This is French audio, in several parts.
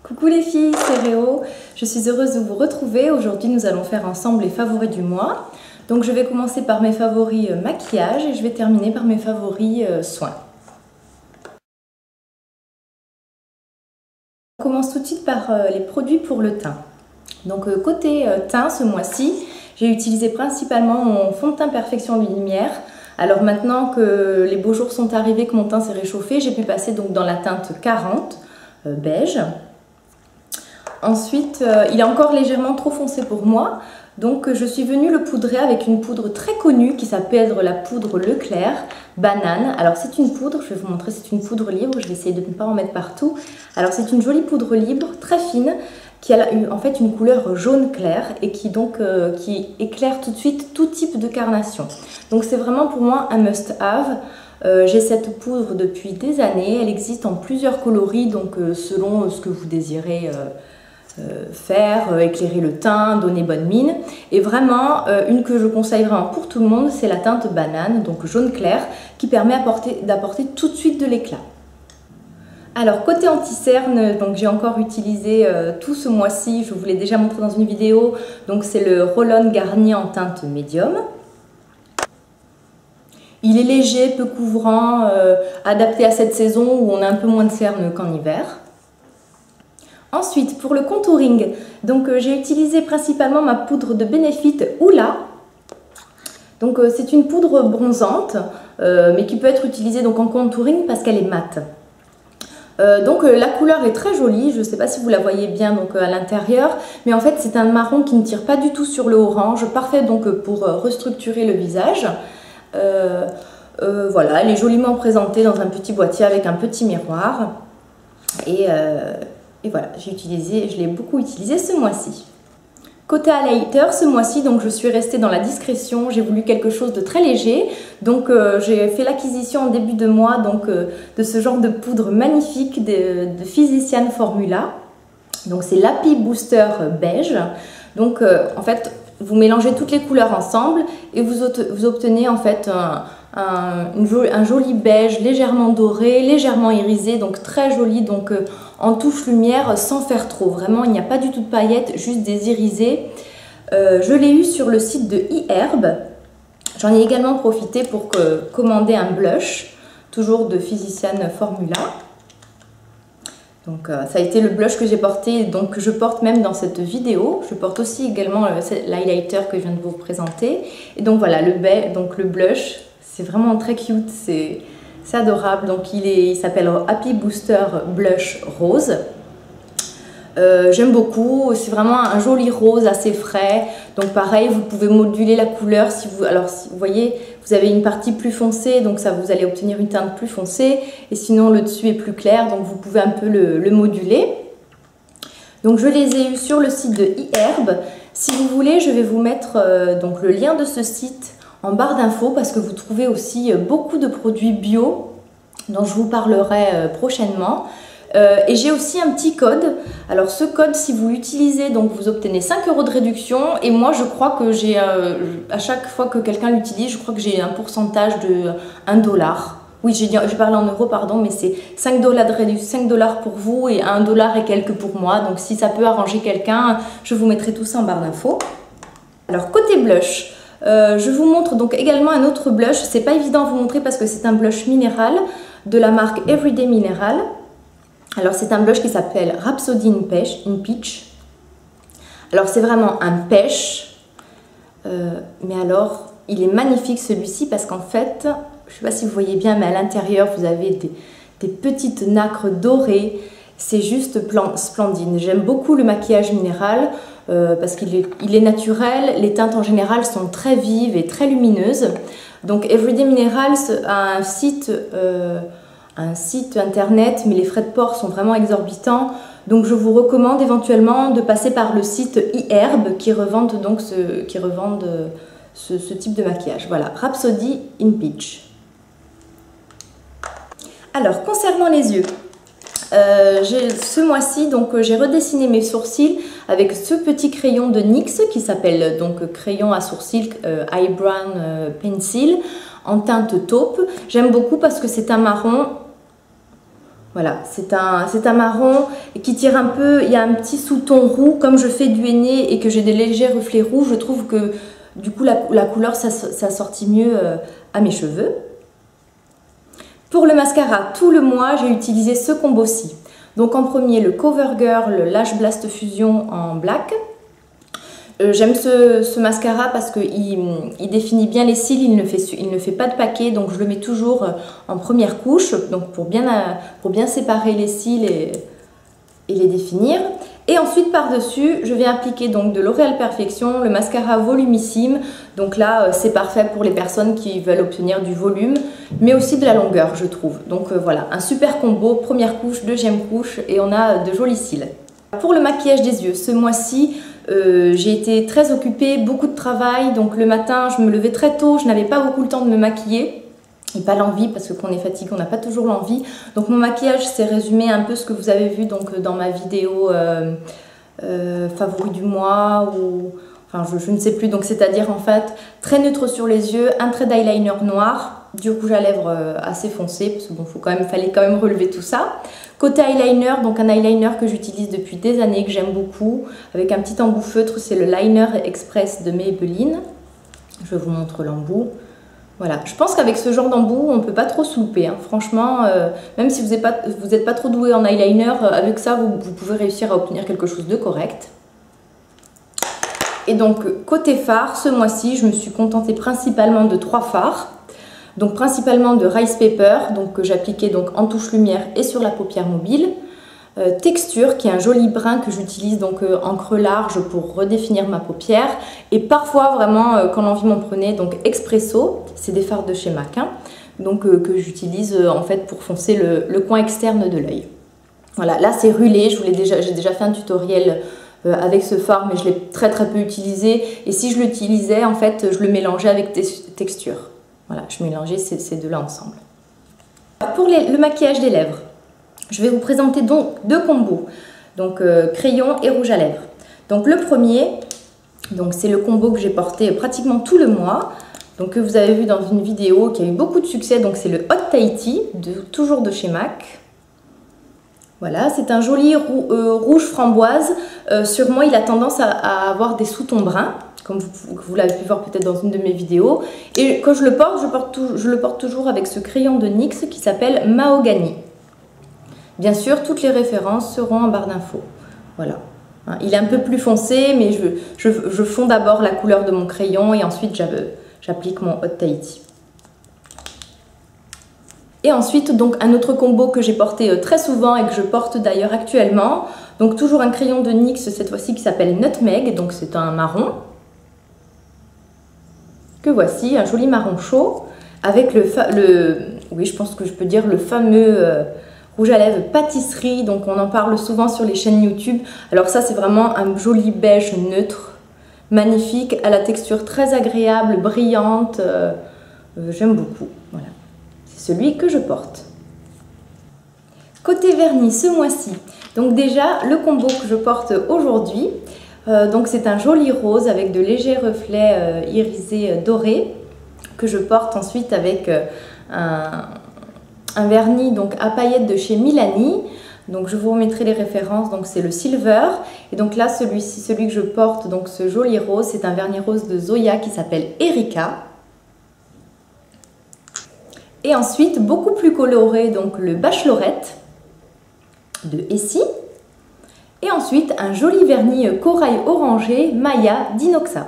Coucou les filles, c'est Réo. Je suis heureuse de vous retrouver. Aujourd'hui, nous allons faire ensemble les favoris du mois. Donc, je vais commencer par mes favoris maquillage et je vais terminer par mes favoris soins. On commence tout de suite par les produits pour le teint. Donc, côté teint, ce mois-ci, j'ai utilisé principalement mon fond de teint Perfection Lumière. Alors maintenant que les beaux jours sont arrivés, que mon teint s'est réchauffé, j'ai pu passer donc dans la teinte 40 beige. Ensuite, il est encore légèrement trop foncé pour moi, donc je suis venue le poudrer avec une poudre très connue qui s'appelle la poudre Leclerc banane. Alors c'est une poudre, je vais vous montrer, c'est une poudre libre, je vais essayer de ne pas en mettre partout. Alors c'est une jolie poudre libre, très fine, qui a en fait une couleur jaune clair et qui éclaire tout de suite tout type de carnation. Donc c'est vraiment pour moi un must-have. J'ai cette poudre depuis des années, elle existe en plusieurs coloris, donc selon ce que vous désirez faire, éclairer le teint, donner bonne mine. Et vraiment, une que je conseille vraiment pour tout le monde, c'est la teinte banane, donc jaune clair, qui permet d'apporter tout de suite de l'éclat. Alors côté anti-cerne, donc j'ai encore utilisé tout ce mois-ci, je vous l'ai déjà montré dans une vidéo, donc c'est le Roll-On Garnier en teinte médium. Il est léger, peu couvrant, adapté à cette saison où on a un peu moins de cernes qu'en hiver. Ensuite, pour le contouring, donc j'ai utilisé principalement ma poudre de Benefit Hoola. Donc c'est une poudre bronzante, mais qui peut être utilisée donc en contouring parce qu'elle est mate. Donc la couleur est très jolie, je ne sais pas si vous la voyez bien donc, à l'intérieur, mais en fait c'est un marron qui ne tire pas du tout sur le orange, parfait donc pour restructurer le visage. Voilà, elle est joliment présentée dans un petit boîtier avec un petit miroir. Et voilà, je l'ai beaucoup utilisé ce mois-ci. Côté highlighter, ce mois-ci, donc je suis restée dans la discrétion, j'ai voulu quelque chose de très léger. Donc j'ai fait l'acquisition en début de mois donc, de ce genre de poudre magnifique de Physicians Formula. Donc c'est l'Happy Booster beige. Donc en fait, vous mélangez toutes les couleurs ensemble et vous obtenez en fait un joli beige légèrement doré, légèrement irisé, donc très joli, donc en touche lumière sans faire trop. Vraiment, il n'y a pas du tout de paillettes, juste des irisés. Je l'ai eu sur le site de iHerb. J'en ai également profité pour commander un blush, toujours de Physicians Formula. Donc ça a été le blush que j'ai porté, donc que je porte même dans cette vidéo. Je porte aussi également l'highlighter que je viens de vous présenter. Et donc voilà, le blush, c'est vraiment très cute, c'est adorable. Donc il s'appelle Happy Booster Blush Rose. J'aime beaucoup, c'est vraiment un joli rose assez frais. Donc pareil, vous pouvez moduler la couleur si vous voyez, vous avez une partie plus foncée, donc ça vous allez obtenir une teinte plus foncée. Et sinon le dessus est plus clair, donc vous pouvez un peu le moduler. Donc je les ai eus sur le site de iHerb. Si vous voulez, je vais vous mettre donc le lien de ce site en barre d'infos parce que vous trouvez aussi beaucoup de produits bio dont je vous parlerai prochainement. Et j'ai aussi un petit code. Alors ce code, si vous l'utilisez, donc vous obtenez 5 € de réduction. Et moi, je crois que j'ai, à chaque fois que quelqu'un l'utilise, je crois que j'ai un pourcentage de 1 $. Oui, j'ai parlé en euros, pardon, mais c'est 5 $ de réduction, 5 $ pour vous et 1 $ et quelques pour moi. Donc si ça peut arranger quelqu'un, je vous mettrai tout ça en barre d'infos. Alors côté blush, je vous montre donc également un autre blush. C'est pas évident à vous montrer parce que c'est un blush minéral de la marque Everyday Mineral. Alors c'est un blush qui s'appelle Rhapsody in Peach. Alors c'est vraiment un pêche, mais alors il est magnifique celui-ci parce qu'en fait, je ne sais pas si vous voyez bien, mais à l'intérieur vous avez des petites nacres dorées. C'est juste splendide. J'aime beaucoup le maquillage minéral parce qu'il est naturel. Les teintes en général sont très vives et très lumineuses. Donc Everyday Minerals a un site internet, mais les frais de port sont vraiment exorbitants. Donc je vous recommande éventuellement de passer par le site iHerb qui revendent donc ce type de maquillage. Voilà, Rhapsody in Peach. Alors concernant les yeux, ce mois-ci donc j'ai redessiné mes sourcils avec ce petit crayon de NYX qui s'appelle donc crayon à sourcils Eyebrow Pencil en teinte taupe. J'aime beaucoup parce que c'est un marron Voilà, c'est un marron qui tire un peu, il y a un petit sous-ton roux. Comme je fais du henné et que j'ai des légers reflets roux, je trouve que du coup la couleur s'assortit mieux à mes cheveux. Pour le mascara, tout le mois, j'ai utilisé ce combo-ci. Donc en premier, le CoverGirl Lash Blast Fusion en black. J'aime ce mascara parce qu'il définit bien les cils, il ne fait pas de paquet, donc je le mets toujours en première couche, donc pour bien séparer les cils et les définir. Et ensuite par-dessus, je vais appliquer donc de L'Oréal Perfection, le mascara volumissime. Donc là, c'est parfait pour les personnes qui veulent obtenir du volume, mais aussi de la longueur, je trouve. Donc voilà, un super combo, première couche, deuxième couche, et on a de jolis cils. Pour le maquillage des yeux, ce mois-ci, j'ai été très occupée, beaucoup de travail, donc le matin je me levais très tôt, je n'avais pas beaucoup le temps de me maquiller et pas l'envie parce que quand on est fatigué on n'a pas toujours l'envie. Donc mon maquillage s'est résumé un peu ce que vous avez vu donc dans ma vidéo favori du mois ou enfin je ne sais plus, donc c'est-à-dire en fait très neutre sur les yeux, un trait d'eyeliner noir, du rouge à lèvres assez foncé parce que bon fallait quand même relever tout ça. Côté eyeliner, donc un eyeliner que j'utilise depuis des années, que j'aime beaucoup, avec un petit embout feutre, c'est le Liner Express de Maybelline. Je vous montre l'embout. Voilà, je pense qu'avec ce genre d'embout, on ne peut pas trop se louper. Hein. Franchement, même si vous n'êtes pas trop doué en eyeliner, avec ça, vous pouvez réussir à obtenir quelque chose de correct. Et donc, côté fard, ce mois-ci, je me suis contentée principalement de 3 fards. Donc principalement de Rice Paper, donc que j'appliquais donc en touche lumière et sur la paupière mobile. Texture, qui est un joli brun que j'utilise donc en creux large pour redéfinir ma paupière. Et parfois vraiment quand l'envie m'en prenait, donc Expresso, c'est des fards de chez MAC, hein, donc que j'utilise en fait pour foncer le coin externe de l'œil. Voilà, là c'est Rulé, j'ai déjà fait un tutoriel avec ce fard, mais je l'ai très peu utilisé. Et si je l'utilisais, en fait, je le mélangeais avec Texture. Voilà, je mélangeais ces deux-là ensemble. Pour le maquillage des lèvres, je vais vous présenter donc 2 combos, donc crayon et rouge à lèvres. Donc le premier, c'est le combo que j'ai porté pratiquement tout le mois, donc que vous avez vu dans une vidéo qui a eu beaucoup de succès, donc c'est le Hot Tahiti, toujours de chez MAC. Voilà, c'est un joli rouge framboise. Sur moi, il a tendance à avoir des sous-tons bruns, comme vous l'avez pu voir peut-être dans une de mes vidéos. Et quand je le porte toujours avec ce crayon de NYX qui s'appelle Mahogany. Bien sûr, toutes les références seront en barre d'infos. Voilà. Il est un peu plus foncé, mais je fonds d'abord la couleur de mon crayon et ensuite j'applique mon Hot Tahiti. Et ensuite, donc un autre combo que j'ai porté très souvent et que je porte d'ailleurs actuellement. Donc toujours un crayon de NYX, cette fois-ci qui s'appelle Nutmeg, donc c'est un marron. Que voici, un joli marron chaud, avec oui, je pense que je peux dire le fameux rouge à lèvres pâtisserie, donc on en parle souvent sur les chaînes YouTube. Alors ça, c'est vraiment un joli beige neutre, magnifique, à la texture très agréable, brillante, j'aime beaucoup, voilà. C'est celui que je porte. Côté vernis, ce mois-ci, donc déjà, le combo que je porte aujourd'hui, donc c'est un joli rose avec de légers reflets irisés dorés que je porte ensuite avec un vernis donc à paillettes de chez Milani. Donc je vous remettrai les références, donc c'est le Silver. Et donc là, celui que je porte, donc ce joli rose, c'est un vernis rose de Zoya qui s'appelle Erika. Et ensuite, beaucoup plus coloré, donc le Bachelorette de Essie. Et ensuite, un joli vernis corail orangé Maya d'Inoxa.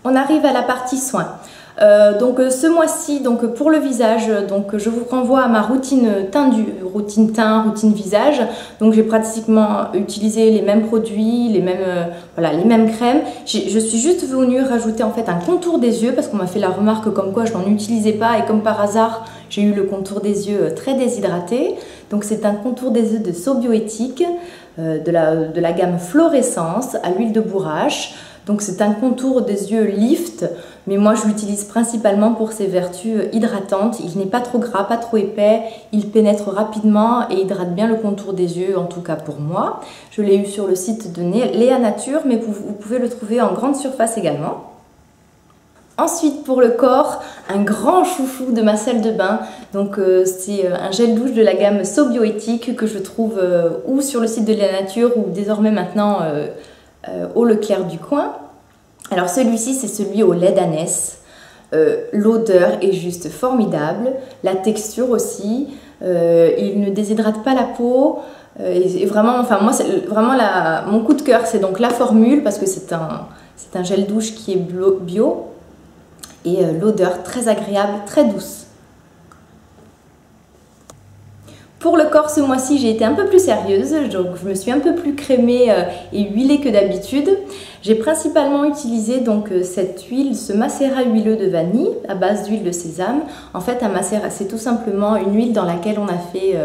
On arrive à la partie soins. Donc ce mois-ci, donc pour le visage, donc je vous renvoie à ma routine teint, routine visage. Donc j'ai pratiquement utilisé les mêmes produits, les mêmes crèmes. Je suis juste venue rajouter en fait un contour des yeux parce qu'on m'a fait la remarque comme quoi je n'en utilisais pas et comme par hasard j'ai eu le contour des yeux très déshydraté. Donc c'est un contour des yeux de So Bioéthique de la gamme Fluorescence à l'huile de bourrache. Donc c'est un contour des yeux lift, mais moi je l'utilise principalement pour ses vertus hydratantes. Il n'est pas trop gras, pas trop épais, il pénètre rapidement et hydrate bien le contour des yeux, en tout cas pour moi. Je l'ai eu sur le site de Léa Nature, mais vous pouvez le trouver en grande surface également. Ensuite pour le corps, un grand chouchou de ma salle de bain, donc c'est un gel douche de la gamme So Bioéthique que je trouve ou sur le site de la nature ou désormais maintenant au Leclerc du coin. Alors celui-ci c'est celui au lait d'ânesse, l'odeur est juste formidable, la texture aussi, il ne déshydrate pas la peau. Et vraiment, enfin moi c'est vraiment mon coup de cœur, c'est donc la formule parce que c'est un gel douche qui est bio. Et l'odeur très agréable, très douce. Pour le corps ce mois-ci, j'ai été un peu plus sérieuse, donc je me suis un peu plus crémée et huilée que d'habitude. J'ai principalement utilisé donc cette huile, ce macérat huileux de vanille à base d'huile de sésame. En fait, un macérat, c'est tout simplement une huile dans laquelle on a fait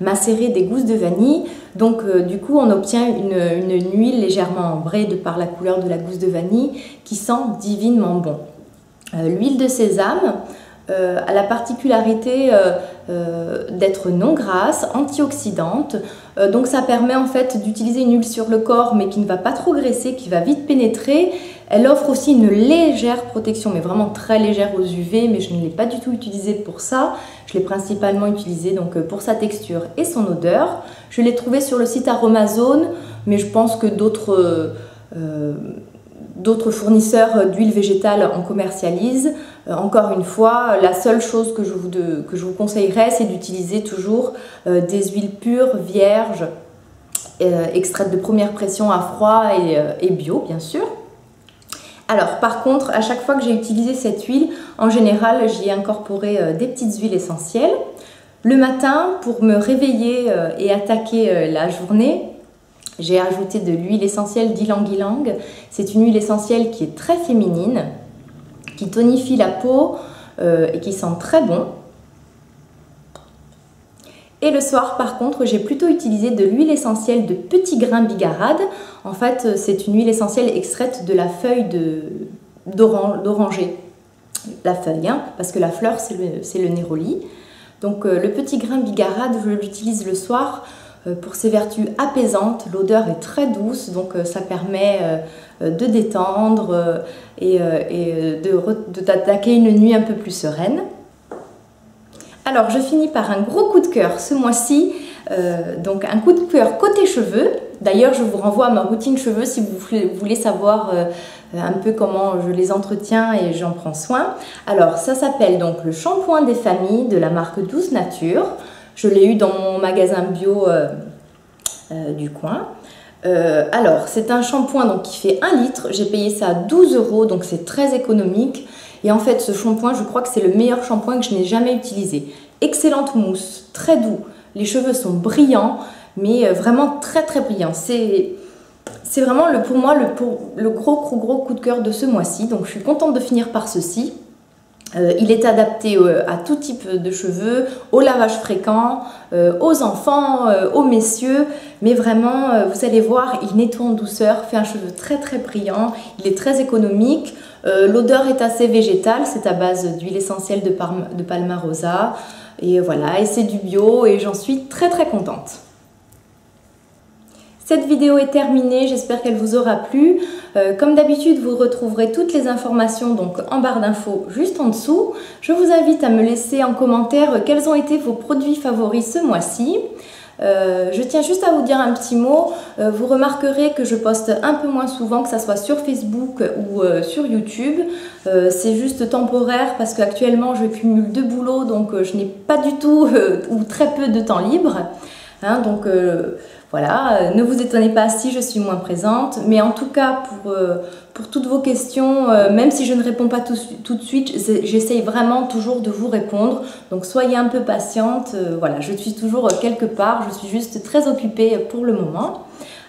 macérer des gousses de vanille. Donc du coup, on obtient une huile légèrement ambrée de par la couleur de la gousse de vanille qui sent divinement bon. L'huile de sésame a la particularité d'être non grasse, antioxydante, donc ça permet en fait d'utiliser une huile sur le corps mais qui ne va pas trop graisser, qui va vite pénétrer. Elle offre aussi une légère protection, mais vraiment très légère aux UV, mais je ne l'ai pas du tout utilisée pour ça. Je l'ai principalement utilisée donc pour sa texture et son odeur. Je l'ai trouvée sur le site Aromazone, mais je pense que d'autres fournisseurs d'huile végétale en commercialisent. Encore une fois, la seule chose que je vous conseillerais, c'est d'utiliser toujours des huiles pures, vierges, extraites de première pression à froid et bio, bien sûr. Alors, par contre, à chaque fois que j'ai utilisé cette huile, en général, j'y ai incorporé des petites huiles essentielles. Le matin, pour me réveiller et attaquer la journée, j'ai ajouté de l'huile essentielle d'ylang-ylang. C'est une huile essentielle qui est très féminine, qui tonifie la peau et qui sent très bon. Et le soir, par contre, j'ai plutôt utilisé de l'huile essentielle de petits grains bigarade. En fait, c'est une huile essentielle extraite de la feuille d'oranger. La feuille, hein, parce que la fleur, c'est le néroli. Donc, le petit grain bigarade, je l'utilise le soir pour ses vertus apaisantes. L'odeur est très douce, donc ça permet de détendre et d'attaquer une nuit un peu plus sereine. Alors, je finis par un gros coup de cœur ce mois-ci, donc un coup de cœur côté cheveux. D'ailleurs, je vous renvoie à ma routine cheveux si vous voulez savoir un peu comment je les entretiens et j'en prends soin. Alors, ça s'appelle donc le shampoing des familles de la marque Douce Nature. Je l'ai eu dans mon magasin bio du coin. Alors, c'est un shampoing donc, qui fait 1 litre. J'ai payé ça à 12 €, donc c'est très économique. Et en fait, ce shampoing, je crois que c'est le meilleur shampoing que je n'ai jamais utilisé. Excellente mousse, très doux. Les cheveux sont brillants, mais vraiment très très brillants. C'est vraiment pour moi le gros coup de cœur de ce mois-ci. Donc, je suis contente de finir par ceci. Il est adapté à tout type de cheveux, au lavage fréquent, aux enfants, aux messieurs, mais vraiment, vous allez voir, il nettoie en douceur, fait un cheveu très très brillant, il est très économique, l'odeur est assez végétale, c'est à base d'huile essentielle de Palmarosa, et voilà, et c'est du bio, et j'en suis très très contente. Cette vidéo est terminée, j'espère qu'elle vous aura plu. Comme d'habitude, vous retrouverez toutes les informations donc en barre d'infos juste en dessous. Je vous invite à me laisser en commentaire quels ont été vos produits favoris ce mois-ci. Je tiens juste à vous dire un petit mot. Vous remarquerez que je poste un peu moins souvent, que ce soit sur Facebook ou sur YouTube. C'est juste temporaire parce qu'actuellement je cumule 2 boulots, donc je n'ai pas du tout ou très peu de temps libre. Hein, donc voilà, ne vous étonnez pas si je suis moins présente, mais en tout cas pour toutes vos questions, même si je ne réponds pas tout de suite, j'essaye vraiment toujours de vous répondre, donc soyez un peu patiente, voilà, je suis toujours quelque part, je suis juste très occupée pour le moment.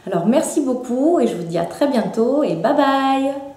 Alors merci beaucoup et je vous dis à très bientôt et bye bye!